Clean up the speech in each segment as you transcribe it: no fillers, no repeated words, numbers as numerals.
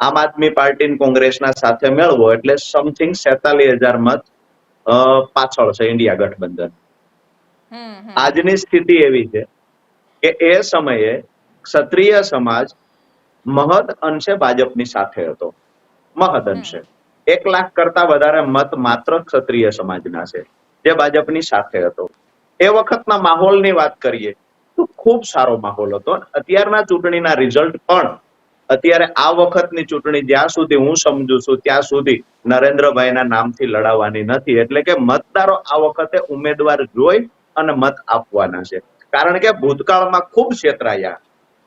આમ આદમી પાર્ટી કોંગ્રેસના સાથે મેળવો એટલે સમથિંગ 47,000 મત પાછળ છે ઇન્ડિયા ગઠબંધન. આજની સ્થિતિ એવી છે કે એ સમયે ક્ષત્રિય સમાજ મહદ અંશે ભાજપની સાથે હતો. મહદ અંશે 1 લાખ કરતા વધારે મત માત્ર ક્ષત્રિય સમાજના છે જે ભાજપની સાથે હતો. એ વખતના માહોલની વાત કરીએ તો ખૂબ સારો માહોલ હતો. અત્યારના ચૂંટણીના રિઝલ્ટ પણ અત્યારે આ વખતની ચૂંટણી જ્યાં સુધી હું સમજુ છું ત્યાં સુધી નરેન્દ્રભાઈના નામથી લડાવવાની નથી. એટલે કે મતદારો આ વખતે ઉમેદવાર જોઈ અને મત આપવાના છે. કારણ કે ભૂતકાળમાં ખૂબ છેતરાયા,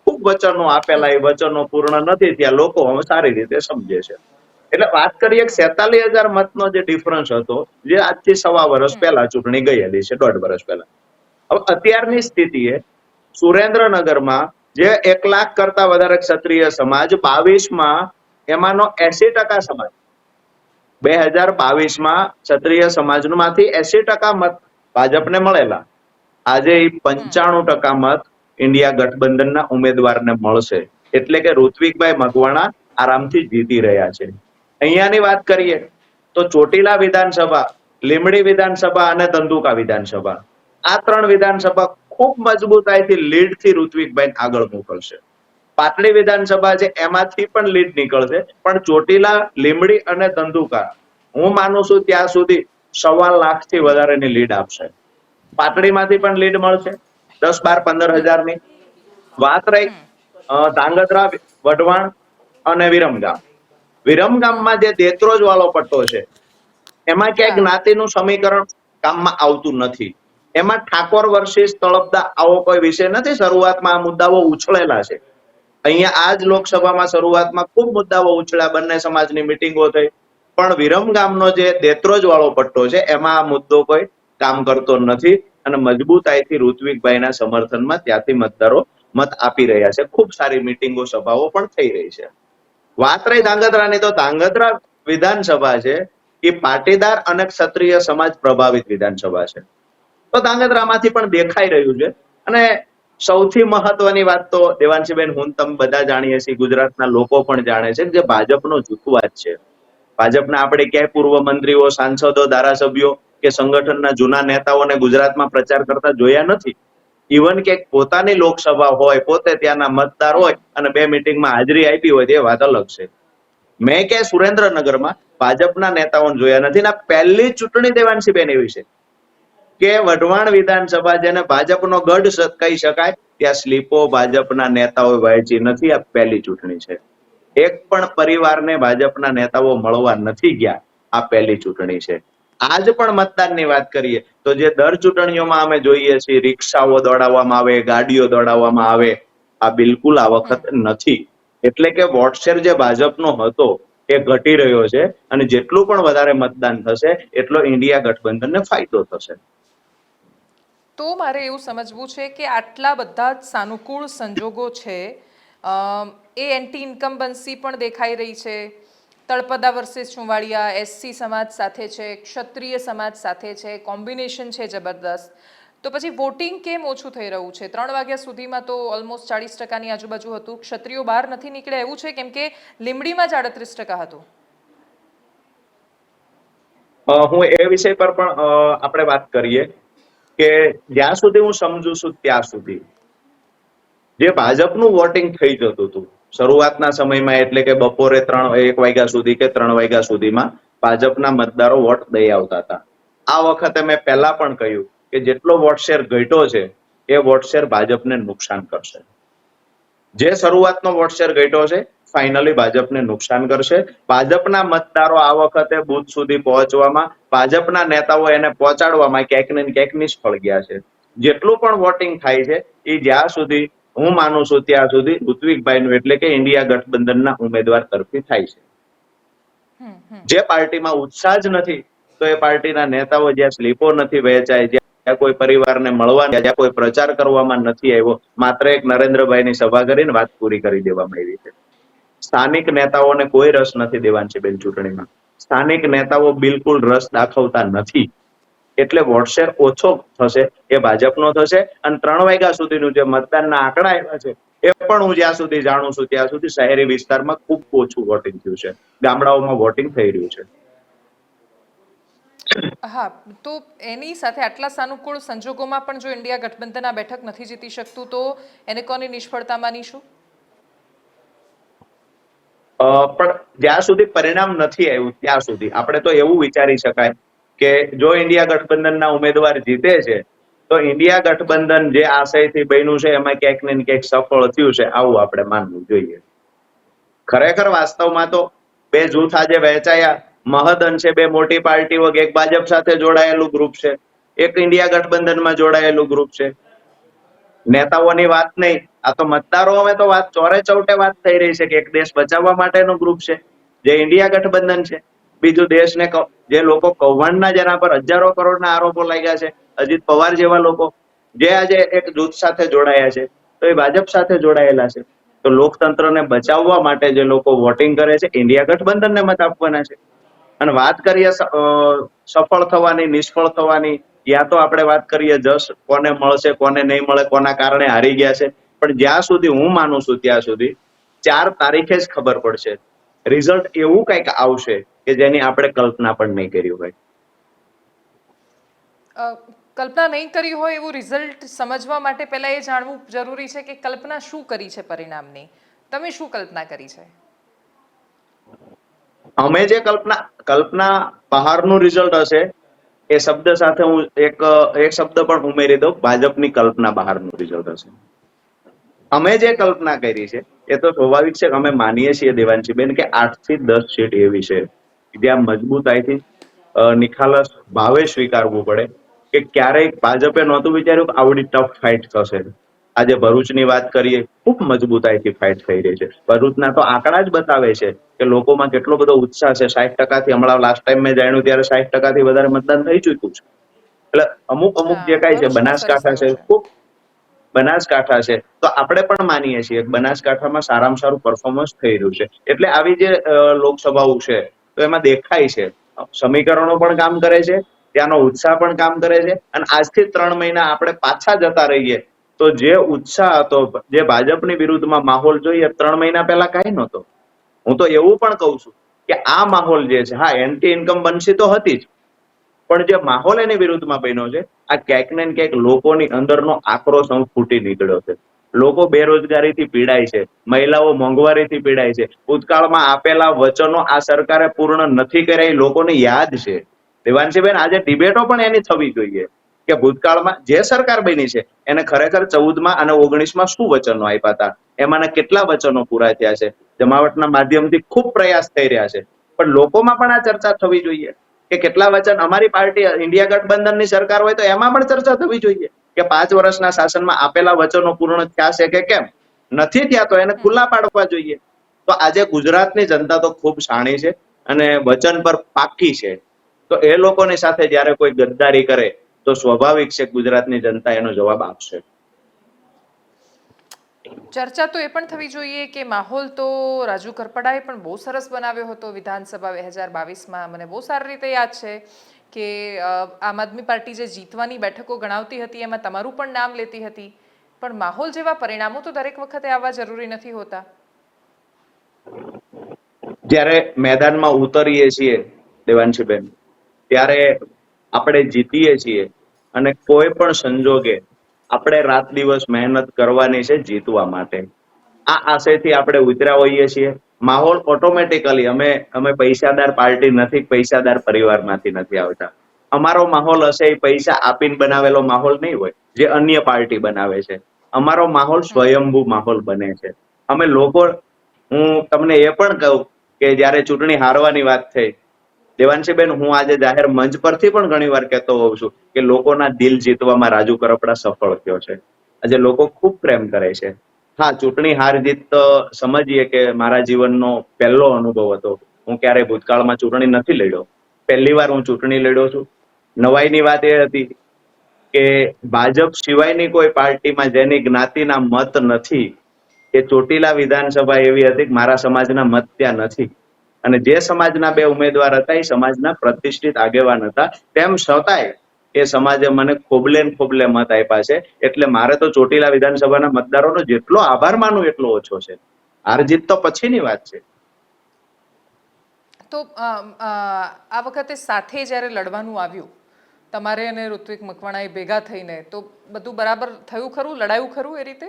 ખૂબ વચનો આપેલા, એ વચનો પૂર્ણ નથી થયા. લોકો હવે સારી રીતે સમજે છે. એટલે વાત કરીએ 47,000 મતનો જે ડિફરન્સ હતો, જે આજથી 1.25 વર્ષ પહેલા ચૂંટણી ગયેલી છે, 1.5 વર્ષ પહેલા. હવે અત્યારની સ્થિતિએ સુરેન્દ્રનગરમાં જે 1 લાખ કરતા વધારે ક્ષત્રિય સમાજ, 22માં એમાંનો 80% સમાજ, 2022માં ક્ષત્રિય સમાજમાંથી 80% મત ભાજપને મળેલા, આજે 95% મત ઇન્ડિયા ગઠબંધનના ઉમેદવારને મળશે. એટલે કે ઋત્વિકભાઈ મકવાણા આરામથી જીતી રહ્યા છે. અહીંયાની વાત કરીએ તો ચોટીલા વિધાનસભા, લીંબડી વિધાનસભા અને ધંધુકા વિધાનસભા, આ 3 વિધાનસભા ખૂબ મજબૂતાઈથી લીડથી ઋત્વિકભાઈ આગળ મોકલશે. પાટડી વિધાનસભા છે એમાંથી પણ લીડ નીકળશે, પણ ચોટીલા, લીંબડી અને ધંધુકા હું માનું છું ત્યાં સુધી 1.25 લાખથી વધારેની લીડ આપશે. પાટડીમાંથી પણ લીડ મળશે 10, 12, 15,000ની. વાત રહી ધાંગધ્રા, વઢવાણ અને વિરમગામ. વિરમગામમાં જે દેત્રોજ વાળો પટ્ટો છે એમાં ક્યાંય જ્ઞાતિનું સમીકરણ કામમાં આવતું નથી. એમાં ઠાકોર વર્સિસ તળપદા આવો કોઈ વિષય નથી. શરૂઆતમાં આ મુદ્દાઓ ઉછળેલા છે. અહીંયા આ જ લોકસભામાં શરૂઆતમાં ખૂબ મુદ્દાઓ ઉછળ્યા, બંને સમાજની મિટિંગો થઈ. પણ વિરમગામનો જે દેત્રોજ વાળો પટ્ટો છે એમાં આ મુદ્દો કોઈ કામ કરતો નથી અને મજબૂતાઈથી ઋત્વિકભાઈના સમર્થનમાં ત્યાંથી મતદારો મત આપી રહ્યા છે. ખૂબ સારી મિટિંગો, સભાઓ પણ થઈ રહી છે. વાત રહી ધાંગધ્રાની, તો ધાંગધ્રા વિધાનસભા છે એ પાટીદાર અને ક્ષત્રિય સમાજ પ્રભાવિત વિધાનસભા છે. તો ધાંગધ્રામાંથી પણ દેખાઈ રહ્યું છે. અને સૌથી મહત્વની વાત તો દેવાંશીબેન, હું તમે બધા જાણીએ છીએ, ગુજરાતના લોકો પણ જાણે છે કે ભાજપનો જૂથવાદ છે. ભાજપના આપણે ક્યાંય પૂર્વ મંત્રીઓ, સાંસદો, ધારાસભ્યો કે સંગઠનના જૂના નેતાઓને ગુજરાતમાં પ્રચાર કરતા જોયા નથી. ઇવન કે પોતાની લોકસભા હોય, પોતે ત્યાંના મતદાર હોય અને 2 મિટિંગમાં હાજરી આપી હોય, તે વાત અલગ છે. મેં કે સુરેન્દ્રનગરમાં ભાજપના નેતાઓને જોયા નથી. ને પહેલી ચૂંટણી દેવાંશીબેન એવી છે કે વઢવાણ વિધાનસભા, જેને ભાજપનો ગઢ કહી શકાય, ત્યાં સ્લીપો ભાજપના નેતાઓ વહેંચી નથી. આ પહેલી ચૂંટણી છે. એક પણ પરિવારને ભાજપના નેતાઓ મળવા નથી ગયા. આ પહેલી ચૂંટણી છે. આજ પણ મતદાનની વાત કરીએ તો જે દર ચૂંટણીઓમાં અમે જોઈએ છીએ, રિક્ષાઓ દોડાવવામાં આવે, ગાડીઓ દોડાવવામાં આવે, આ બિલકુલ આ વખત નથી. એટલે કે વોટ શેર જે ભાજપનો હતો એ ઘટી રહ્યો છે અને જેટલું પણ વધારે મતદાન થશે એટલો ઇન્ડિયા ગઠબંધનને ફાયદો થશે. તો મારે એવું સમજવું છે કે આટલા બધા જ સાનુકૂળ સંજોગો છે, એ એન્ટી ઇન્કમ્બન્સી પણ દેખાઈ રહી છે. તળપદા વર્સિસ ચુંવાડિયા એસસી સમાજ સાથે છે, ક્ષત્રિય સમાજ સાથે છે, કોમ્બિનેશન છે જબરદસ્ત. તો પછી વોટિંગ કેમ ઓછું થઈ રહ્યું છે? 3 વાગ્યા સુધીમાં તો ઓલમોસ્ટ 40%ની આજુબાજુ હતું. ક્ષત્રિયો બહાર નથી નીકળ્યા એવું છે, કેમ કે લીંબડીમાં જ 38% હતું. હું એ વિષય પર પણ આપણે વાત કરીએ કે જ્યાં સુધી હું સમજુ છું ત્યાં સુધી જે ભાજપનું વોટિંગ થઈ જતું હતું શરૂઆતના સમયમાં, એટલે કે બપોરે 1 વાગ્યા સુધી કે 3 વાગ્યા સુધીમાં ભાજપના મતદારો વોટ દઈ આવતા હતા. આ વખતે મેં પહેલા પણ કહ્યું કે જેટલો વોટ શેર ઘટ્યો છે એ વોટ શેર ભાજપને નુકસાન કરશે. જે શરૂઆતનો વોટ શેર ઘટ્યો છે ફાઇનલી ભાજપને નુકસાન કરશે. ભાજપના મતદારો આ વખતે બુથ સુધી પહોંચવામાં, ભાજપના નેતાઓ એને પહોંચાડવામાં ક્યાંક ને ક્યાંક નિષ્ફળ ગયા છે. જેટલું પણ વોટિંગ થાય છે એ જ્યાં સુધી હું માનું છું ત્યાં સુધી ઋત્વિકભાઈનું, એટલે કે ઇન્ડિયા ગઠબંધનના ઉમેદવાર તરફી થાય છે. જે પાર્ટીમાં ઉત્સાહ જ નથી તો એ પાર્ટીના નેતાઓ જ્યાં સ્લીપો નથી વહેંચાય, જ્યાં કોઈ પરિવારને મળવા, જ્યાં કોઈ પ્રચાર કરવામાં નથી આવ્યો, માત્ર એક નરેન્દ્રભાઈની સભા કરીને વાત પૂરી કરી દેવામાં આવી છે. સ્થાનિક નેતાઓને કોઈ રસ નથી દેવાંશીબેન ચૂંટણીમાં. સ્થાનિક નેતાઓ બિલકુલ રસ દાખવતા નથી. એટલે વોટ શેર ઓછો થશે એ ભાજપનો થશે. અને 3 વાગ્યા સુધીનું જે મતદાનના આંકડા આવ્યા છે એ પણ હું જ્યાં સુધી જાણું છું ત્યાં સુધી શહેરી વિસ્તારમાં ખૂબ ઓછું વોટિંગ થયું છે, ગામડાઓમાં વોટિંગ થઈ રહ્યું છે. હા, તો એની સાથે આટલા સાનુકૂળ સંજોગોમાં પણ જો ઇન્ડિયા ગઠબંધન આ બેઠક નથી જીતી શકતું તો એને કોની નિષ્ફળતા માનીશું? પણ જ્યાં સુધી પરિણામ નથી આવ્યું ત્યાં સુધી આપણે તો એવું વિચારી શકાય કે જો ઇન્ડિયા ગઠબંધનના ઉમેદવાર જીતે છે તો ઇન્ડિયા ગઠબંધન જે આશયથી બન્યું છે એમાં ક્યાંક ને ક્યાંક સફળ થયું છે, આવું આપણે માનવું જોઈએ. ખરેખર વાસ્તવમાં તો બે જૂથ આજે વહેંચાયા, મહદ અંશે બે મોટી પાર્ટીઓ, એક ભાજપ સાથે જોડાયેલું ગ્રુપ છે, એક ઇન્ડિયા ગઠબંધનમાં જોડાયેલું ગ્રુપ છે. નેતાઓની વાત નહીં, આ તો મતદારો હવે તો વાત ચોરે ચૌટે વાત થઈ રહી છે કે એક દેશ બચાવવા માટેનું ગ્રુપ છે જે ઇન્ડિયા ગઠબંધન છે. બીજું દેશને જે લોકો કૌભાંડના જેના પર હજારો કરોડના આરોપો લાગ્યા છે, અજીત પવાર જેવા લોકો જે આજે એક જૂથ સાથે જોડાયા છે તો એ ભાજપ સાથે જોડાયેલા છે. તો લોકતંત્રને બચાવવા માટે જે લોકો વોટિંગ કરે છે ઇન્ડિયા ગઠબંધનને મત આપવાના છે. અને વાત કરીએ સફળ થવાની, નિષ્ફળ થવાની, યા તો આપણે વાત કરીએ જશ કોને મળશે કોને નહીં મળે, કોના કારણે હારી ગયા છે, પણ જ્યાં સુધી હું માનું છું ત્યાં સુધી 4 તારીખે જ ખબર પડશે. રિઝલ્ટ એવું કંઈક આવશે કે જેની આપણે કલ્પના પણ નહીં કરી હોય. કલ્પના નહીં કરી હોય એવું રિઝલ્ટ સમજવા માટે પહેલા એ જાણવું જરૂરી છે કે કલ્પના શું કરી છે પરિણામની. તમે શું કલ્પના કરી છે? અમે જે કલ્પના બહારનું રિઝલ્ટ હશે એ શબ્દ સાથે હું એક શબ્દ પણ ઉમેરી દઉં, ભાજપની કલ્પના બહારનું રિઝલ્ટ હશે. અમે જે કલ્પના કરી છે એ તો સ્વાભાવિક છે કે અમે માનીએ છીએ દેવાંશીબેન કે 8 થી 10 સીટ એવી છે જ્યાં મજબૂતાઈથી નિખાલસ ભાવે સ્વીકારવું પડે કે ક્યારેય ભાજપે નહોતું વિચાર્યું કે આવડી ટફ ફાઇટ થશે. આજે ભરૂચની વાત કરીએ, ખૂબ મજબૂતાઈથી ફાઇટ થઈ રહી છે. ભરૂચના તો આંકડા જ બતાવે છે કે લોકોમાં કેટલો બધો ઉત્સાહ છે. 60%થી, હમણાં લાસ્ટ ટાઈમ મેં જાણ્યું ત્યારે 60%થી વધારે મતદાન થઈ ચૂક્યું છે. એટલે અમુક જે કાંઈ છે, બનાસકાંઠા છે, ખૂબ બનાસકાંઠા છે, તો આપણે પણ માનીએ છીએ કે બનાસકાંઠામાં સારામાં સારું પરફોર્મન્સ થઈ રહ્યું છે. એટલે આવી જે લોકસભાઓ છે તો એમાં દેખાય છે સમીકરણો પણ કામ કરે છે, ત્યાંનો ઉત્સાહ પણ કામ કરે છે. અને આજથી 3 મહિના આપણે પાછા જતા રહીએ તો જે ઉત્સાહ હતો, જે ભાજપની વિરુદ્ધમાં માહોલ જોઈએ 3 મહિના પહેલા કાંઈ નહોતો. હું તો એવું પણ કહું છું કે આ માહોલ જે છે, હા એન્ટી ઇન્કમ્બન્સી તો હતી જ, પણ જે માહોલ એની વિરુદ્ધમાં બન્યો છે આ ક્યાંક ને ક્યાંક લોકોની અંદરનો આક્રોશ ફૂટી નીકળ્યો છે. લોકો બેરોજગારીથી પીડાય છે, મહિલાઓ મોંઘવારીથી પીડાય છે. ભૂતકાળમાં આપેલા વચનો આ સરકારે પૂર્ણ નથી કર્યા એ લોકોને યાદ છે. દેવાંશીબેન, આજે ડિબેટો પણ એની થવી જોઈએ કે ભૂતકાળમાં જે સરકાર બની છે એને ખરેખર 14માં અને 19માં શું વચનો આપ્યા હતા, એમાંના કેટલા વચનો પૂરા થયા છે. જમાવટના માધ્યમથી ખૂબ પ્રયાસ થઈ રહ્યા છે, પણ લોકોમાં પણ આ ચર્ચા થવી જોઈએ કે કેટલા વચન અમારી પાર્ટી ઇન્ડિયા ગઠબંધનની સરકાર હોય તો એમાં પણ ચર્ચા થવી જોઈએ કે 5 વર્ષના શાસનમાં આપેલા વચનો પૂર્ણ થયા છે કે કેમ. નથી થયા તો એને ખુલ્લા પાડવા જોઈએ. તો આજે ગુજરાતની જનતા તો ખૂબ શાણી છે અને વચન પર પાકી છે. તો એ લોકોની સાથે જ્યારે કોઈ ગદ્દારી કરે તો સ્વાભાવિક છે ગુજરાતની જનતા એનો જવાબ આપશે. ચર્ચા તો એ પણ થવી જોઈએ કે માહોલ તો રાજુ કરપડાએ પણ બહુ સરસ બનાવ્યો હતો વિધાનસભા 2022માં. મને બહુ સારી રીતે યાદ છે કે આમ આદમી પાર્ટી જે જીતવાની બેઠકો ગણાવતી હતી એમાં તમારું પણ નામ લેતી હતી, પણ માહોલ જેવા પરિણામો તો દરેક વખતે આવવા જરૂરી નથી હોતા. જ્યારે મેદાનમાં ઉતરીએ છીએ દેવાંશીબેન, ત્યારે આપણે જીતીએ છીએ અને કોઈ પણ સંજોગે આપણે રાત દિવસ મહેનત કરવાની છે જીતવા માટે. આ આશયથી આપણે ઉતર્યા હોઈએ છીએ. માહોલ ઓટોમેટિકલી, અમે પૈસાદાર પાર્ટી નથી, પૈસાદાર પરિવારમાંથી નથી આવતા. અમારો માહોલ હશે એ પૈસા આપીને બનાવેલો માહોલ નહીં હોય જે અન્ય પાર્ટી બનાવે છે. અમારો માહોલ સ્વયંભૂ માહોલ બને છે. અમે લોકો, હું તમને એ પણ કહું કે જ્યારે ચૂંટણી હારવાની વાત થઈ, દેવાંશીબેન, હું આજે જાહેર મંચ પરથી પણ ઘણી વાર કહેતો હોઉં છું કે લોકોના દિલ જીતવામાં રાજુ કરપડા સફળ થયો છે. આજે લોકો ખૂબ પ્રેમ કરે છે. હા, ચૂંટણી હાર જીત તો સમજીએ કે મારા જીવનનો પહેલો અનુભવ હતો. હું ક્યારેય ભૂતકાળમાં ચૂંટણી નથી લડ્યો, પહેલી વાર હું ચૂંટણી લડ્યો છું. નવાઈની વાત એ હતી કે ભાજપ સિવાયની કોઈ પાર્ટીમાં જેની જ્ઞાતિના મત નથી, એ ચોટીલા વિધાનસભા એવી હતી કે મારા સમાજના મત ત્યાં નથી. અને જે સમાજના 2 ઉમેદવાર હતા એ સમાજના પ્રતિષ્ઠિત આગેવાન હતા. તેમ છતાંય એ સમાજે મને ખોબલે ને ખોબલે મત આપ્યા છે. એટલે મારે તો ચોટીલા વિધાનસભાના મતદારોનો જેટલો આભાર માનું એટલો ઓછો છે. હાર જીત તો પછીની વાત છે. તો આ વખતે સાથે જ્યારે લડવાનું આવ્યું તમારે અને ઋત્વિક મકવાણાએ ભેગા થઈને, તો બધું બરાબર થયું ખરું, લડાયું ખરું એ રીતે?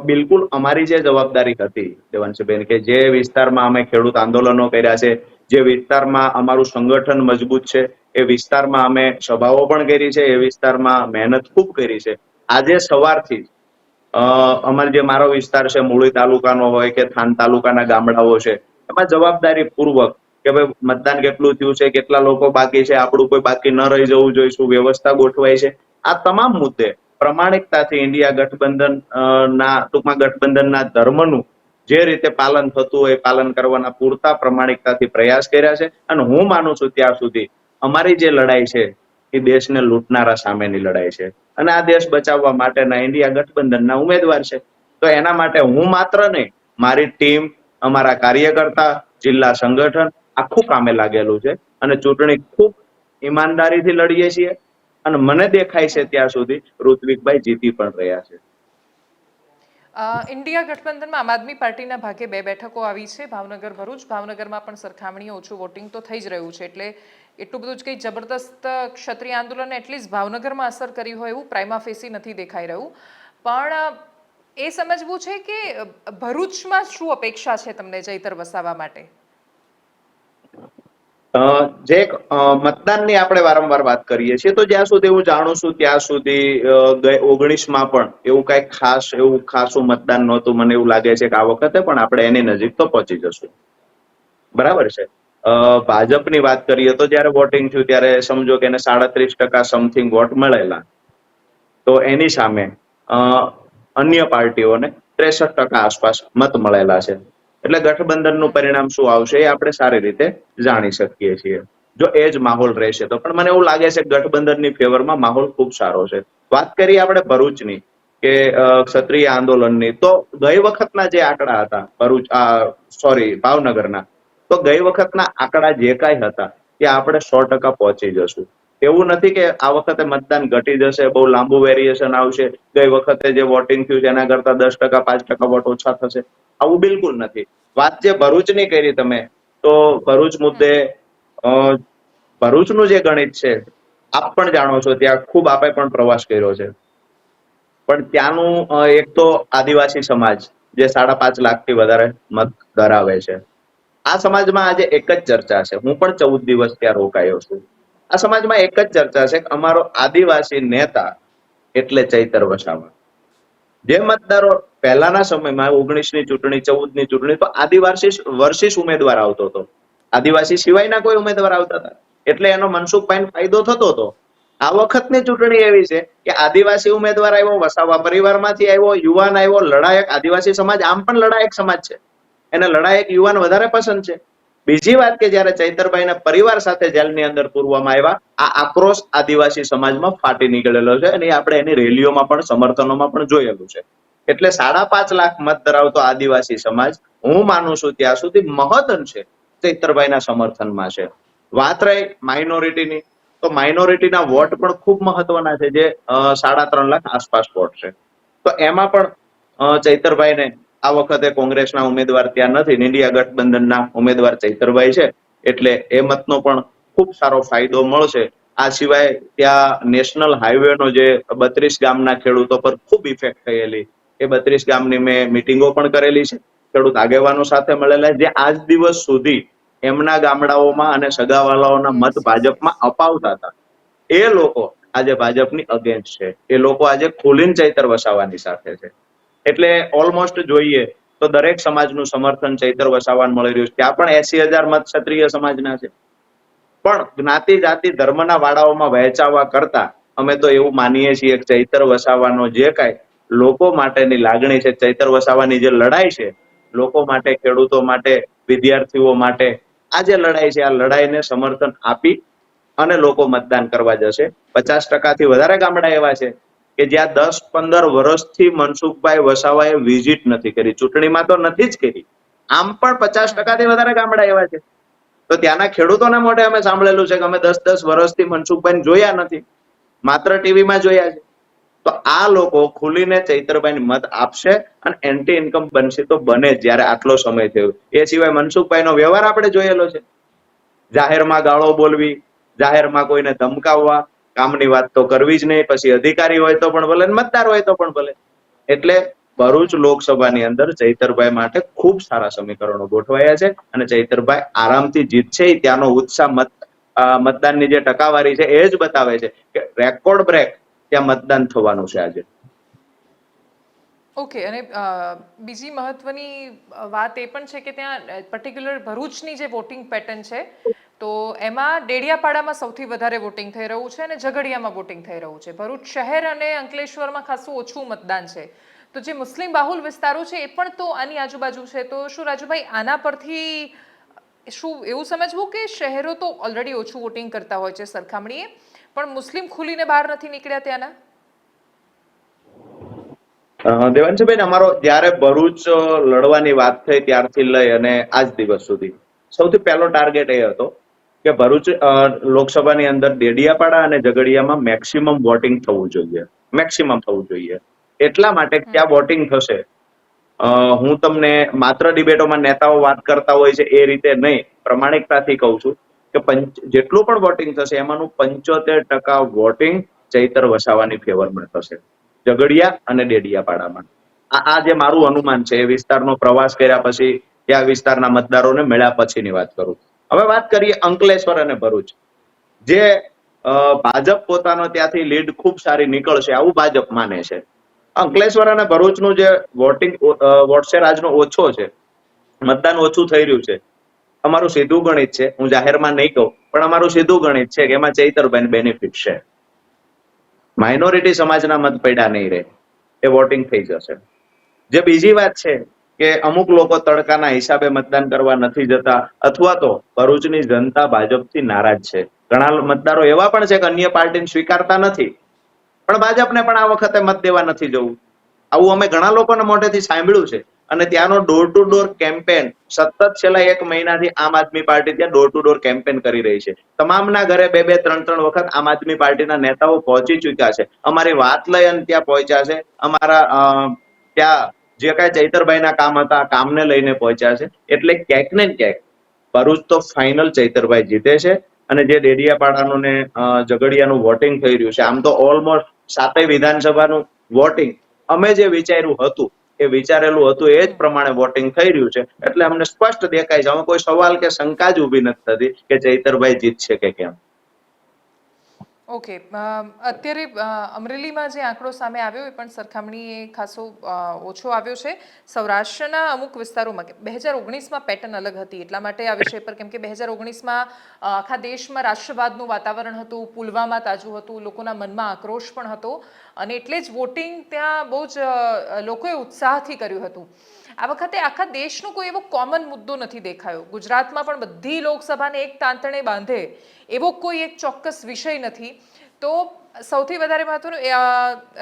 બિલકુલ અમારી જે જવાબદારી હતી દેવાંશીબેન, કે જે વિસ્તારમાં અમે ખેડૂત આંદોલનો કર્યા છે, જે વિસ્તારમાં અમારું સંગઠન મજબૂત છે, એ વિસ્તારમાં અમે સભાઓ પણ કરી છે, એ વિસ્તારમાં મહેનત ખૂબ કરી છે. આજે સવારથી અમારે જે મારો વિસ્તાર છે મૂળી તાલુકાનો હોય કે થાન તાલુકાના ગામડાઓ છે, એમાં જવાબદારી પૂર્વક કે ભાઈ મતદાન કેટલું થયું છે, કેટલા લોકો બાકી છે, આપણું કોઈ બાકી ન રહી જવું જોઈએ, શું વ્યવસ્થા ગોઠવાય છે, આ તમામ મુદ્દે પ્રમાણિકતાથી ઇન્ડિયા ગઠબંધન ના ટૂંકમાં ગઠબંધનના ધર્મનું જે રીતે પાલન થતું હોય પાલન કરવાના પૂરતા પ્રમાણિકતાથી પ્રયાસ કર્યા છે. અને હું માનું છું ત્યાં સુધી અમારી જે લડાઈ છે એ દેશને લૂંટનારા સામેની લડાઈ છે, અને આ દેશ બચાવવા માટેના ઇન્ડિયા ગઠબંધનના ઉમેદવાર છે. તો એના માટે હું માત્ર નહીં, મારી ટીમ, અમારા કાર્યકર્તા, જિલ્લા સંગઠન આખું કામે લાગેલું છે, અને ચૂંટણી ખૂબ ઈમાનદારીથી લડીએ છીએ. અને મને દેખાય છે ત્યાં સુધી ઋત્વિકભાઈ જીતી પણ રહ્યા છે. ઇન્ડિયા ગઠબંધનમાં આમ આદમી પાર્ટીના ભાગે 2 બેઠકો આવી છે, ભાવનગર, ભરૂચ. ભાવનગરમાં પણ સરખામણીએ ઓછું વોટિંગ તો થઈ જ રહ્યું છે, એટલે એટલું બધું જ કંઈ જબરદસ્ત ક્ષત્રિય આંદોલને એટલીસ્ટ ભાવનગરમાં અસર કરી હોય એવું પ્રાઇમા ફેસી નથી દેખાઈ રહ્યું. પણ એ સમજવું છે કે ભરૂચમાં શું અપેક્ષા છે તમને ચૈતર વસાવા માટે? જે મતદાનની આપણે વારંવાર વાત કરીએ છીએ, તો જ્યાં સુધી હું જાણું છું ત્યાં સુધી 19માં પણ એવું કઈ ખાસું મતદાન નહોતું. મને એવું લાગે છે કે આ વખતે પણ આપણે એની નજીક તો પહોંચી જશું. બરાબર છે. ભાજપની વાત કરીએ તો જયારે વોટિંગ થયું ત્યારે સમજો કે એને 37% સમથિંગ વોટ મળેલા, તો એની સામે અન્ય પાર્ટીઓને 63% આસપાસ મત મળેલા છે. એટલે ગઠબંધનનું પરિણામ શું આવશે એ આપણે સારી રીતે જાણી શકીએ છીએ જો એ જ માહોલ રહેશે તો. પણ મને એવું લાગે છે કે ગઠબંધનની ફેવરમાં માહોલ ખૂબ સારો છે. વાત કરીએ આપણે ભરૂચની કે ક્ષત્રિય આંદોલનની, તો ગઈ વખતના જે આંકડા હતા ભાવનગરના, તો ગઈ વખતના આંકડા જે કાંઈ હતા તે આપણે 100% પહોંચી જશું. એવું નથી કે આ વખતે મતદાન ઘટી જશે, બહુ લાંબુ વેરિએશન આવશે, ગઈ વખતે જે વોટિંગ થયું છે એના કરતા 10%, 5% વોટ ઓછા થશે, આવું બિલકુલ નથી. વાત જે ભરૂચની કરી તમે, તો ભરૂચ મુદ્દે ભરૂચનું જે ગણિત છે આપ પણ જાણો છો, ત્યાં ખૂબ આપે પણ પ્રવાસ કર્યો છે. પણ ત્યાંનું એક તો આદિવાસી સમાજ જે 5.5 લાખથી વધારે મત ધરાવે છે, આ સમાજમાં આજે એક જ ચર્ચા છે. હું પણ 14 દિવસ ત્યાં રોકાયો છું. આ સમાજમાં એક જ ચર્ચા છે કે અમારો આદિવાસી નેતા એટલે ચૈતર વસાવા. જે મતદારો પહેલાના સમયમાં 19ની ચૂંટણી, 14ની ચૂંટણી, તો આદિવાસી વર્સિસ ઉમેદવાર આવતો હતો, આદિવાસી સિવાયના કોઈ ઉમેદવાર આવતા હતા, એટલે એનો મનસુખભાઈને ફાયદો થતો હતો. આ વખતની ચૂંટણી એવી છે કે આદિવાસી ઉમેદવાર આવ્યો, વસાવા પરિવારમાંથી આવ્યો, યુવાન આવ્યો, લડાયક. આદિવાસી સમાજ આમ પણ લડાયક સમાજ છે, એને લડાયક યુવાન વધારે પસંદ છે. બીજી વાત કે જયારે ચૈતરભાઈના પરિવાર સાથે જેલની અંદર પૂરવામાં આવ્યા, આ આક્રોશ આદિવાસી સમાજમાં ફાટી નીકળેલો છે, અને આપણે એની રેલીઓમાં પણ સમર્થનોમાં પણ જોયેલું છે. એટલે 5.5 લાખ મત ધરાવતો આદિવાસી સમાજ હું માનું છું ત્યાં સુધી મહદઅંશે છે ચૈતરભાઈના સમર્થનમાં છે. વાત રહી માઇનોરિટીની, તો માઇનોરિટીના વોટ પણ ખૂબ મહત્વના છે, જે 3.5 લાખ આસપાસ વોટ છે. તો એમાં પણ ચૈતરભાઈને આ વખતે કોંગ્રેસના ઉમેદવાર ત્યાં નથી, ઇન્ડિયા ગઠબંધનના ઉમેદવાર ચૈતરભાઈ છે, એટલે એ મતનો પણ ખૂબ સારો ફાયદો મળશે. આ સિવાય ત્યાં નેશનલ હાઈવેનો જે 32 ગામના ખેડૂતો પર ખૂબ ઇફેક્ટ થયેલી, એ 32 ગામની મેં મિટિંગો પણ કરેલી છે, ખેડૂત આગેવાનો સાથે મળેલા, જે આજ દિવસ સુધી એમના ગામડાઓમાં અને સગાવાલાઓના મત ભાજપમાં અપાવતા હતા, એ લોકો આજે ભાજપની અગેન્સ્ટ છે. એ લોકો આજે ખુલીને ચૈતર વસાવાની સાથે છે. એટલે ઓલમોસ્ટ જોઈએ તો દરેક સમાજનું સમર્થન ચૈતર વસાવાને મળી રહ્યું છે. ત્યાં પણ 80,000 મત ક્ષત્રિય સમાજના છે. પણ જ્ઞાતિ જાતિ ધર્મના વાડાઓમાં વહેંચાવા કરતા અમે તો એવું માનીએ છીએ કે ચૈતર વસાવાનો જે કાંઈ લોકો માટેની લાગણી છે, ચૈતર વસાવાની જે લડાઈ છે, લોકો માટે, ખેડૂતો માટે, વિદ્યાર્થીઓ માટે આ જે લડાઈ છે, આ લડાઈને સમર્થન આપી અને લોકો મતદાન કરવા જશે. 50%થી વધારે ગામડા એવા છે કે જ્યાં 10-15 વર્ષથી મનસુખભાઈ વસાવાએ વિઝિટ નથી કરી, ચૂંટણીમાં તો નથી જ કરી, આમ પણ 50%થી વધારે ગામડા એવા છે. તો તો ત્યાંના ખેડૂતોના મોઢે અમે સાંભળેલું છે કે અમે 10-10 વર્ષથી મનસુખભાઈને જોયા નથી, માત્ર ટીવીમાં જોયા છે. તો આ લોકો ખુલીને ચૈતરભાઈને મત આપશે અને એન્ટી ઇન્કમ બનશે તો બને જ, જ્યારે આટલો સમય થયો. એ સિવાય મનસુખભાઈનો વ્યવહાર આપણે જોયેલો છે, જાહેરમાં ગાળો બોલવી, જાહેરમાં કોઈને ધમકાવવા, કામની વાત તો કરવી જ નહીં, પછી અધિકારી હોય તો પણ ભલે, મતદાર હોય તો પણ ભલે. એટલે ભરૂચ લોકસભાની અંદર ચૈતરભાઈ માટે ખૂબ સારા સમીકરણો ગોઠવાયા છે અને ચૈતરભાઈ આરામથી જીતશે. ત્યાંનો ઉત્સાહ મતદાનની જે ટકાવારી છે એ જ બતાવે છે કે રેકોર્ડ બ્રેક ત્યાં મતદાન થવાનું છે આજે. ઓકે, અને બીજી મહત્વની વાત એ પણ છે કે ત્યાં પર્ટિક્યુલર ભરૂચની જે વોટિંગ પેટર્ન છે, તો એમાં ડેડિયાપાડામાં સૌથી વધારે વોટિંગ થઈ રહ્યું છે અને ઝઘડિયામાં વોટિંગ થઈ રહ્યું છે. ભરૂચ શહેર અને અંકલેશ્વરમાં ખાસું ઓછું મતદાન છે. તો જે મુસ્લિમ બાહુલ વિસ્તારો છે એ પણ તો આની આજુબાજુ છે. તો શું રાજુભાઈ, આના પરથી શું એવું સમજવું કે શહેરો તો ઓલરેડી ઓછું વોટિંગ કરતા હોય છે સરખામણીએ, પણ મુસ્લિમ ખુલીને બહાર નથી નીકળ્યા ત્યાંના? દેવાંશભાઈ, અમારો જ્યારે ભરૂચ લડવાની વાત થઈ ત્યારથી લઈ અને આજ દિવસ સુધી સૌથી પહેલો ટાર્ગેટ એ હતો કે ભરૂચ લોકસભાની અંદર ડેડિયાપાડા અને ઝઘડિયામાં મેક્સિમમ વોટિંગ થવું જોઈએ, મેક્સિમમ થવું જોઈએ. એટલા માટે ક્યાં વોટિંગ થશે, હું તમને માત્ર ડિબેટોમાં નેતાઓ વાત કરતા હોય છે એ રીતે નહીં, પ્રમાણિકતાથી કહું છું કે જેટલું પણ વોટિંગ થશે એમાંનું 75% વોટિંગ ચૈતર વસાવાની ફેવરમાં થશે, ઝઘડિયા અને ડેડિયાપાડામાં. આ જે મારું અનુમાન છે, એ વિસ્તારનો પ્રવાસ કર્યા પછી, ત્યાં વિસ્તારના મતદારોને મળ્યા પછીની વાત કરું. હવે વાત કરીએ અંકલેશ્વર અને ભરૂચ. જે ભાજપ પોતાનો ત્યાંથી લીડ ખૂબ સારી નીકળશે આવું ભાજપ માને છે. અંકલેશ્વર અને ભરૂચનું જે વોટિંગ વોટશેર આજનો ઓછો છે, મતદાન ઓછું થઈ રહ્યું છે, અમારું સીધું ગણિત છે, હું જાહેરમાં નહીં કહું પણ અમારું સીધું ગણિત છે કે એમાં ચૈતરભાઈ બેનિફિટ છે. માઇનોરિટી સમાજના મત પડ્યા નહીં રહે, એ વોટિંગ થઈ જશે. જે બીજી વાત છે કે અમુક લોકો તડકાના હિસાબે મતદાન કરવા નથી જતા, અથવા તો ભરૂચની જનતા ભાજપથી નારાજ છે. ઘણા મતદારો એવા પણ છે કે અન્ય પાર્ટીને સ્વીકારતા નથી, પણ ભાજપને પણ આ વખતે મત દેવા નથી જવું. આવું અમે ઘણા લોકોના મોઢેથી સાંભળ્યું છે. અને ત્યાંનો ડોર ટુ ડોર કેમ્પેન સતત છેલ્લા 1 મહિનાથી આમ આદમી પાર્ટી ત્યાં ડોર ટુ ડોર કેમ્પેન કરી રહી છે. તમામના ઘરે 2-2, 3-3 વખત આમ આદમી પાર્ટીના નેતાઓ પહોંચી ચુક્યા છે, અમારી વાત લઈ અને ત્યાં પહોંચ્યા છે. અમારા ત્યાં જે કાંઈ ચૈતરભાઈના કામ હતા, કામને લઈને પહોંચ્યા છે. એટલે ક્યાંક ને ક્યાંક ભરૂચ તો ફાઇનલ ચૈતરભાઈ જીતે છે. અને જે ડેડિયાપાડાનું ને ઝઘડિયાનું વોટિંગ થઈ રહ્યું છે, આમ તો ઓલમોસ્ટ 7 વિધાનસભાનું વોટિંગ અમે જે વિચાર્યું હતું, એ વિચારેલું હતું એ જ પ્રમાણે વોટિંગ થઈ રહ્યું છે. એટલે અમને સ્પષ્ટ દેખાય છે, અમે કોઈ સવાલ કે શંકા જ ઊભી નથી થતી કે ચૈતરભાઈ જીતશે કે કેમ. ઓકે, અત્યારે અમરેલીમાં જે આંકડો સામે આવ્યો એ પણ સરખામણીએ ખાસો ઓછો આવ્યો છે. સૌરાષ્ટ્રના અમુક વિસ્તારોમાં 2019માં પેટર્ન અલગ હતી, એટલા માટે આ વિષય પર, કેમ કે 2019માં આખા દેશમાં રાષ્ટ્રવાદનું વાતાવરણ હતું, પુલવામા તાજું હતું, લોકોના મનમાં આક્રોશ પણ હતો અને એટલે જ વોટિંગ ત્યાં બહુ જ લોકોએ ઉત્સાહથી કર્યું હતું. આ વખતે આખા દેશનો કોઈ એવો કોમન મુદ્દો નથી દેખાયો. ગુજરાતમાં પણ બધી લોકસભાને એક તાંતણે બાંધે એવો કોઈ એક ચોક્કસ વિષય નથી. તો સૌથી વધારે મહત્વનું,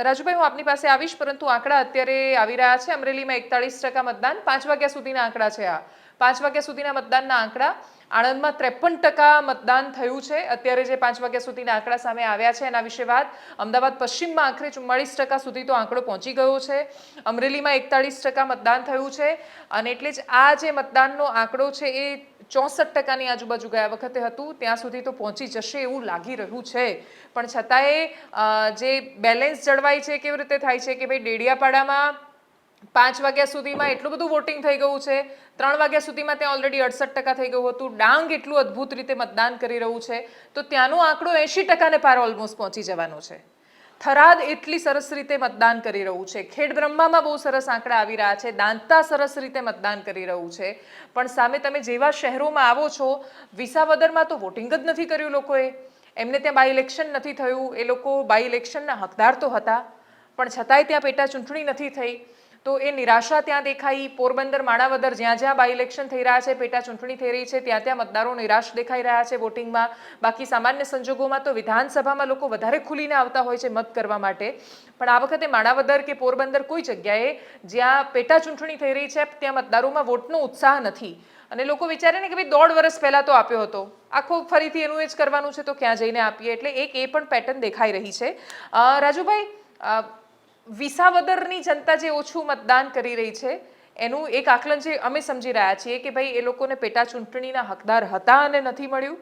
રાજુભાઈ હું આપની પાસે આવીશ, પરંતુ આંકડા અત્યારે આવી રહ્યા છે. અમરેલીમાં 41% મતદાન, 5 વાગ્યા સુધીના આંકડા છે. આ 5 વાગ્યા સુધીના મતદાનના આંકડા. આણંદમાં 53% મતદાન થયું છે અત્યારે, જે 5 વાગ્યા સુધીના આંકડા સામે આવ્યા છે એના વિશે વાત. અમદાવાદ પશ્ચિમમાં આખરે 44% સુધી તો આંકડો પહોંચી ગયો છે. અમરેલીમાં 41% મતદાન થયું છે અને એટલે જ આ જે મતદાનનો આંકડો છે એ 64%ની આજુબાજુ ગયા વખતે હતું, ત્યાં સુધી તો પહોંચી જશે એવું લાગી રહ્યું છે. પણ છતાંય જે બેલેન્સ જળવાય છે કેવી રીતે થાય છે કે ભાઈ ડેડિયાપાડામાં 5 વાગ્યા સુધીમાં એટલું બધું વોટિંગ થઈ ગયું છે, 3 વાગ્યા સુધીમાં ત્યાં ઓલરેડી 68% થઈ ગયું હતું. ડાંગ એટલું અદ્ભુત રીતે મતદાન કરી રહ્યું છે, તો ત્યાંનો આંકડો 80%ને પાર ઓલમોસ્ટ પહોંચી જવાનો છે. થરાદ એટલી સરસ રીતે મતદાન કરી રહ્યું છે, ખેડબ્રહ્મામાં બહુ સરસ આંકડા આવી રહ્યા છે, દાંતા સરસ રીતે મતદાન કરી રહ્યું છે. પણ સામે તમે જેવા શહેરોમાં આવો છો, વિસાવદરમાં તો વોટિંગ જ નથી કર્યું લોકોએ. એમને ત્યાં બાય ઇલેક્શન નથી થયું, એ લોકો બાય ઇલેક્શનના હકદાર તો હતા, પણ છતાંય ત્યાં પેટા ચૂંટણી નથી થઈ. તો એ નિરાશા ત્યાં દેખાઈ. પોરબંદર, માણાવદર, જ્યાં જ્યાં બાય ઇલેક્શન થઈ રહ્યા છે, પેટા ચૂંટણી થઈ રહી છે, ત્યાં ત્યાં મતદારો નિરાશ દેખાઈ રહ્યા છે વોટિંગમાં. બાકી સામાન્ય સંજોગોમાં તો વિધાનસભામાં લોકો વધારે ખુલીને આવતા હોય છે મત કરવા માટે, પણ આ વખતે માણાવદર કે પોરબંદર કોઈ જગ્યાએ જ્યાં પેટા ચૂંટણી થઈ રહી છે ત્યાં મતદારોમાં વોટનો ઉત્સાહ નથી. અને લોકો વિચારે ને કે ભાઈ 1.5 વર્ષ પહેલા તો આપ્યો હતો, આખો ફરીથી એનું એ જ કરવાનું છે તો ક્યાં જઈને આપીએ, એટલે એક એ પણ પેટર્ન દેખાઈ રહી છે. રાજુભાઈ, વિસાવદરની જનતા જે ઓછું મતદાન કરી રહી છે એનું એક આકલન જે અમે સમજી રહ્યા છીએ કે ભાઈ એ લોકોને પેટા ચૂંટણીના હકદાર હતા અને નથી મળ્યું,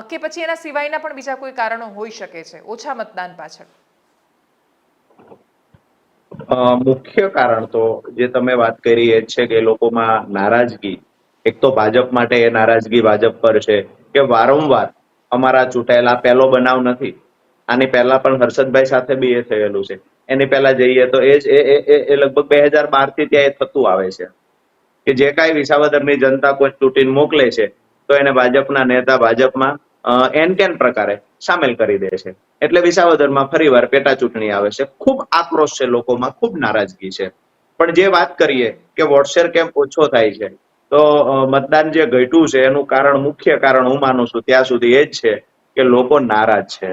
કે પછી એના સિવાયના પણ બીજા કોઈ કારણો હોઈ શકે છે ઓછા મતદાન પાછળ? મુખ્ય કારણ તો જે તમે વાત કરી એ જ છે કે લોકોમાં નારાજગી, એક તો ભાજપ માટે એ નારાજગી ભાજપ પર છે કે વારંવાર અમારા ચૂંટાયેલા પહેલો બનાવ નથી. આની પહેલા પણ હર્ષદભાઈ સાથે બી એ થયેલું છે. એની પહેલા જઈએ તો એ લગભગ 2012 થી ત્યાં એ થતું આવે છે કે જે કાંઈ વિસાવદરની જનતા કોઈ ચૂંટીને મોકલે છે તો એને ભાજપના નેતા ભાજપમાં એન કેન પ્રકારે સામેલ કરી દે છે. એટલે વિસાવદરમાં ફરીવાર પેટા ચૂંટણી આવે છે. ખૂબ આક્રોશ છે લોકોમાં, ખૂબ નારાજગી છે. પણ જે વાત કરીએ કે વોટશેર કેમ ઓછો થાય છે, તો મતદાન જે ઘટ્યું છે એનું કારણ, મુખ્ય કારણ હું માનું છું ત્યાં સુધી એ જ છે કે લોકો નારાજ છે.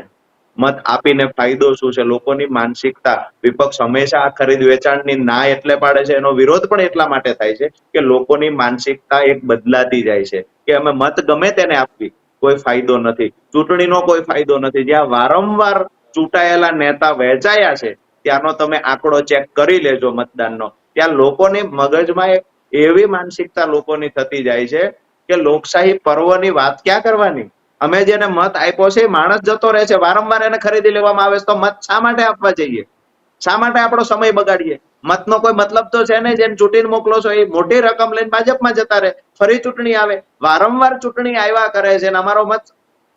મત આપીને ફાયદો શું છે, લોકોની માનસિકતા. વિપક્ષ હંમેશા આ ખરીદ વેચાણની ના એટલે પાડે છે, એનો વિરોધ પણ એટલા માટે થાય છે કે લોકોની માનસિકતા એક બદલાતી જાય છે કે અમે મત ગમે તેને આપવી, કોઈ ફાયદો નથી, ચૂંટણીનો કોઈ ફાયદો નથી. જ્યાં વારંવાર ચૂંટાયેલા નેતા વહેંચાયા છે ત્યાંનો તમે આંકડો ચેક કરી લેજો મતદાનનો, ત્યાં લોકોની મગજમાં એક એવી માનસિકતા લોકોની થતી જાય છે કે લોકશાહી પર્વની વાત ક્યાં કરવાની, અમે જેને મત આપ્યો છે એ માણસ જતો રહે છે, વારંવાર એને ખરીદી લેવામાં આવે છે, તો મત શા માટે આપવા જઈએ? શા માટે આપણો સમય બગાડીએ? મતનો કોઈ મતલબ તો છે ને, જેને ચૂંટીને મોકલો છો એ મોટી રકમ લઈને ભાજપમાં જતા રહે, ફરી ચૂંટણી આવે, વારંવાર ચૂંટણી આવ્યા કરે છે અને અમારો મત.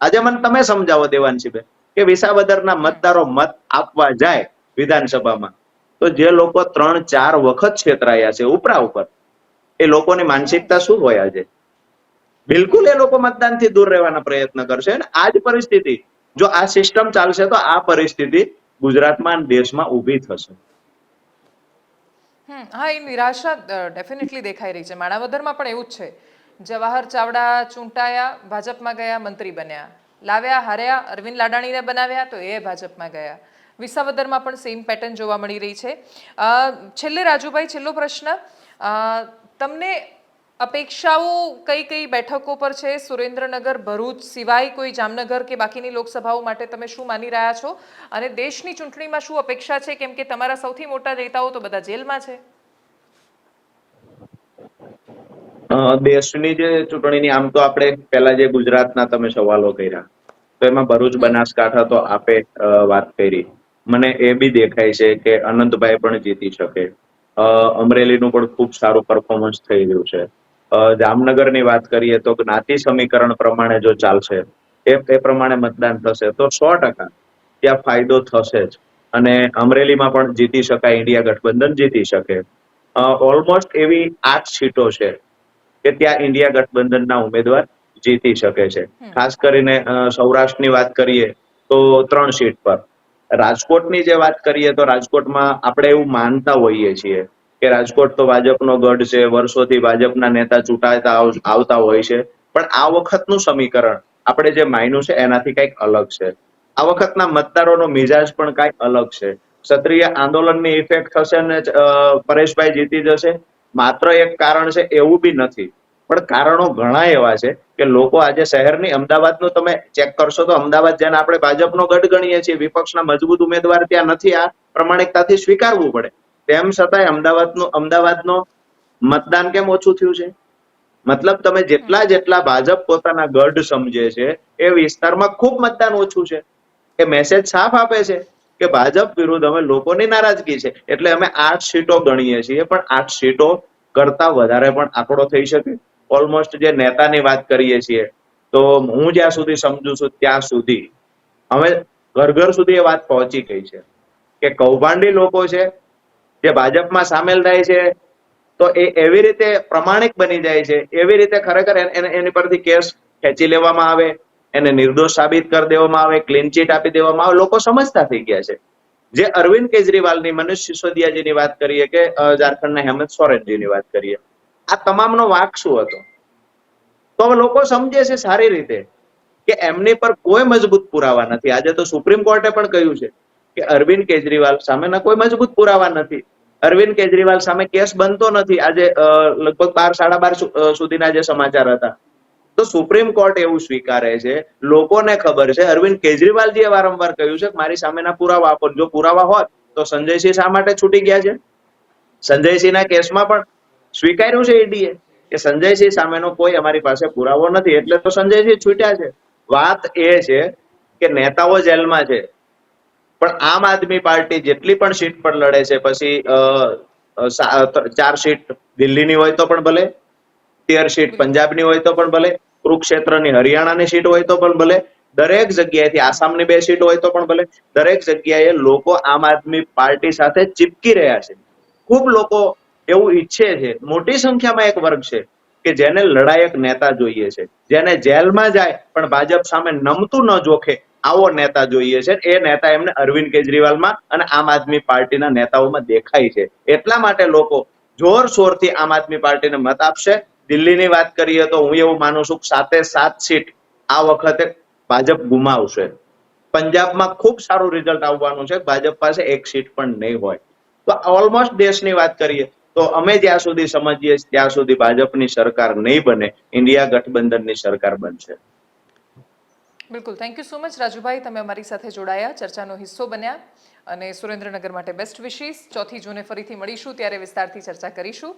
આજે મને તમે સમજાવો દેવાંશીબેન કે વિસાવદરના મતદારો મત આપવા જાય વિધાનસભામાં તો જે લોકો 3-4 વખત છેતરાયા છે ઉપરા ઉપર, એ લોકોની માનસિકતા શું હોય આજે? બિલકુલ એ લોકો મતદાનથી દૂર રહેવાના પ્રયત્ન કરશે. અને આ જ પરિસ્થિતિ, જો આ સિસ્ટમ ચાલશે તો આ પરિસ્થિતિ ગુજરાતમાં દેશમાં ઊભી થશે. હા, એ નિરાશા ડેફિનેટલી દેખાઈ રહી છે. માણાવદરમાં પણ એવું જ છે. જવાહર ચાવડા ચૂંટાયા, ભાજપમાં ગયા, મંત્રી બન્યા, લાવ્યા, હાર્યા, અરવિંદ લાડાણીને બનાવ્યા તો એ ભાજપમાં ગયા. વિસાવદરમાં પણ સેમ પેટર્ન જોવા મળી રહી છે. છેલ્લે રાજુભાઈ, છેલ્લો પ્રશ્ન, તમને અપેક્ષાઓ કઈ કઈ બેઠકો પર છે? સુરેન્દ્રનગર, ભરૂચ સિવાય કોઈ જામનગર કે બાકીની લોકસભાઓ માટે તમે શું માની રહ્યા છો? અને દેશની ચૂંટણીમાં શું અપેક્ષા છે, કેમ કે તમારા સૌથી મોટા નેતાઓ તો બધા જેલમાં છે? દેશની જે ચૂંટણીની, આમ તો આપણે પહેલા જે ગુજરાતના તમે સવાલો કર્યા તો એમાં ભરૂચ, બનાસકાંઠા તો આપે વાત કરી. મને એ બી દેખાય છે કે અનંતભાઈ પણ જીતી શકે. અમરેલીનું પણ ખૂબ સારું પરફોર્મન્સ થઈ રહ્યું છે. જામનગરની વાત કરીએ તો જ્ઞાતિ સમીકરણ પ્રમાણે જો ચાલશે એ પ્રમાણે મતદાન થશે તો 100% ત્યાં ફાયદો થશે જ. અને અમરેલીમાં પણ જીતી શકાય, ઇન્ડિયા ગઠબંધન જીતી શકે. ઓલમોસ્ટ એવી 8 સીટો છે કે ત્યાં ઇન્ડિયા ગઠબંધનના ઉમેદવાર જીતી શકે છે. ખાસ કરીને સૌરાષ્ટ્રની વાત કરીએ તો 3 સીટ પર. રાજકોટની જે વાત કરીએ તો રાજકોટમાં આપણે એવું માનતા હોઈએ છીએ કે રાજકોટ તો ભાજપનો ગઢ છે, વર્ષોથી ભાજપના નેતા ચૂંટાતા આવતા હોય છે. પણ આ વખતનું સમીકરણ આપણે જે માન્યું છે એનાથી કંઈક અલગ છે. આ વખતના મતદારોનો મિજાજ પણ કંઈક અલગ છે. ક્ષત્રિય આંદોલનની ઇફેક્ટ થશે ને પરેશભાઈ જીતી જશે, માત્ર એક કારણ છે એવું બી નથી. પણ કારણો ઘણા એવા છે કે લોકો આજે શહેરની, અમદાવાદનું તમે ચેક કરશો તો અમદાવાદ જેને આપણે ભાજપનો ગઢ ગણીએ છીએ, વિપક્ષના મજબૂત ઉમેદવાર ત્યાં નથી, આ પ્રમાણિકતાથી સ્વીકારવું પડે. તેમ છતાંય અમદાવાદનો મતદાન કેમ ઓછું થયું છે? મતલબ તમે જેટલા ભાજપ પોતાના ગઢ સમજે છે એ વિસ્તારમાં ખૂબ મતદાન ઓછું છે. એ મેસેજ સાફ આપે છે કે ભાજપ વિરુદ્ધ અમે લોકોની નારાજગી છે, એટલે અમે 8 સીટો ગણીએ છીએ. પણ 8 સીટો કરતા વધારે પણ આંકડો થઈ શકે. ઓલમોસ્ટ જે નેતાની વાત કરીએ છીએ તો હું જ્યાં સુધી સમજુ છું ત્યાં સુધી હવે ઘર ઘર સુધી એ વાત પહોંચી ગઈ છે કે કૌભાંડી લોકો છે જે ભાજપમાં સામેલ થાય છે તો એ એવી રીતે પ્રમાણિક બની જાય છે, એવી રીતે ખરેખર એની પરથી કેસ ખેંચી લેવામાં આવે, એને નિર્દોષ સાબિત કરી દેવામાં આવે, ક્લીન ચીટ આપી દેવામાં આવે. લોકો સમજતા થઈ ગયા છે. જે અરવિંદ કેજરીવાલની, મનીષ સિસોદિયાજીની વાત કરીએ કે ઝારખંડના હેમંત સોરેનજીની વાત કરીએ, આ તમામનો વાંક શું હતો? તો હવે લોકો સમજે છે સારી રીતે કે એમની પર કોઈ મજબૂત પુરાવા નથી. આજે તો સુપ્રીમ કોર્ટે પણ કહ્યું છે કે અરવિંદ કેજરીવાલ સામેના કોઈ મજબૂત પુરાવા નથી. અરવિંદ કેજરીવાલ સામે કેસ બનતો નથી. આજે લગભગ 12 12:30 સુધીના જે સમાચાર હતા. તો સુપ્રીમ કોર્ટ એવું સ્વીકારે છે, લોકોને ખબર છે, અરવિંદ કેજરીવાલજીએ વારંવાર કહ્યું છે કે મારી સામેના પુરાવા આપો. જો પુરાવા હોત તો સંજયસિંહ શા માટે છૂટી ગયા છે? સંજયસિંહના કેસમાં પણ સ્વીકાર્યું છે ઈડીએ કે સંજયસિંહ સામેનો કોઈ અમારી પાસે પુરાવો નથી, એટલે તો સંજયસિંહ છૂટ્યા છે. વાત એ છે કે નેતાઓ જેલમાં છે, પણ આમ આદમી પાર્ટી જેટલી પણ સીટ પર લડે છે, પછી 4 સીટ દિલ્હીની હોય તો પણ ભલે, 13 સીટ બિલકુલ. પંજાબની હોય તો પણ ભલે, કુરુક્ષેત્રની હરિયાણાની સીટ હોય તો પણ ભલે, દરેક જગ્યાએથી આસામની 2 સીટ હોય તો પણ ભલે, દરેક જગ્યાએ લોકો આમ આદમી પાર્ટી સાથે ચીપકી રહ્યા છે. ખૂબ લોકો એવું ઈચ્છે છે, મોટી સંખ્યામાં એક વર્ગ છે કે જેને લડાયક નેતા જોઈએ છે, જેને જેલમાં જાય પણ ભાજપ સામે નમતું ન જોખે આવો નેતા જોઈએ છે. એ નેતા એમને અરવિંદ કેજરીવાલમાં અને આમ આદમી પાર્ટીના નેતાઓમાં દેખાય છે. એટલા માટે લોકો જોરશોરથી આમ આદમી પાર્ટીને મત આપશે. દિલ્હીની વાત કરીએ તો હું એવું માનું છું કે 7 સીટ આ વખતે ભાજપ ગુમાવશે. પંજાબમાં ખૂબ સારું રિઝલ્ટ આવવાનું છે, ભાજપ પાસે 1 સીટ પણ નહીં હોય. તો ઓલમોસ્ટ દેશની વાત કરીએ તો અમે જ્યાં સુધી સમજીએ ત્યાં સુધી ભાજપની સરકાર નહીં બને, ઇન્ડિયા ગઠબંધનની સરકાર બનશે. બિલકુલ, thank you so much Rajubhai, તમે અમારી સાથે જોડાયા, ચર્ચાનો હિસ્સો બન્યા અને સુરેન્દ્રનગર માટે બેસ્ટ વિશીસ. 4 જૂને ફરીથી મળીશું ત્યારે વિસ્તારથી ચર્ચા કરીશું.